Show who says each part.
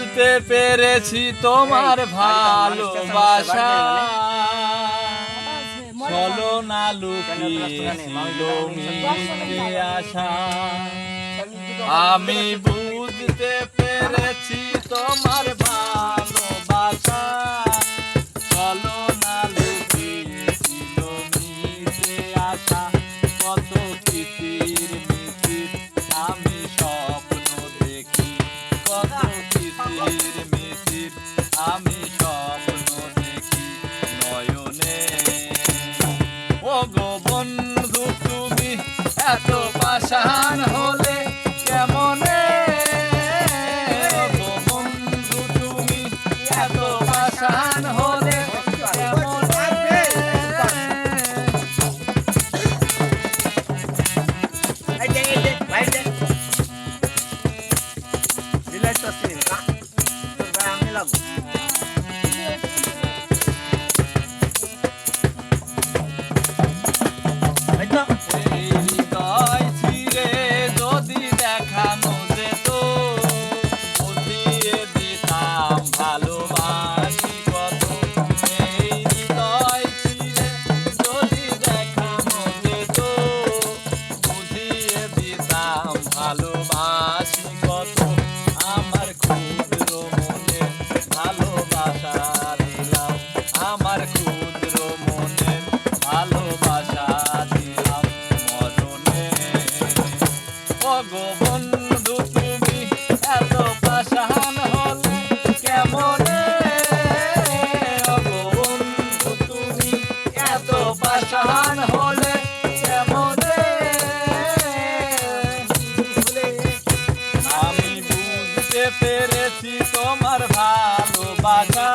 Speaker 1: বুঝতে পেরেছি তোমার ভালোবাসা চলো না লুকিয়েছিল মিশে আসা আমি বুঝতে পেরেছি তোমার ভালোবাসা চলো না লুকিয়েছিল মিশে আসা কত কিতির মিতির আমি স্বপ্ন দেখি কত কিতির মিতির আমি স্বপ্ন দেখি নয়নে ও গো বন্ধু তুমি এত পাষাণ হলে কেমনে ও গো বন্ধু তুমি এত পাষাণ হলে কেমনে এই হৃদয় ছিঁড়ে যদি দেখানো যেত বুঝিয়ে দিতাম ভালোবাসি কত এই হৃদয় ছিঁড়ে যদি দেখানো যেত বুঝিয়ে দিতাম ভালোবাসি কত আমার ক্ষুদ্র মনে ভালোবাসা দিলাম আমার ক্ষুদ্র মনে ভালোবাসা দিলাম মরণে ও গো বন্ধু তুমি এত পাষাণ হলে কেমনে ও গো বন্ধু তুমি এত পাষাণ হলে কেমনে আমি বুঝতে পেরেছি তোমার ভালোবাসা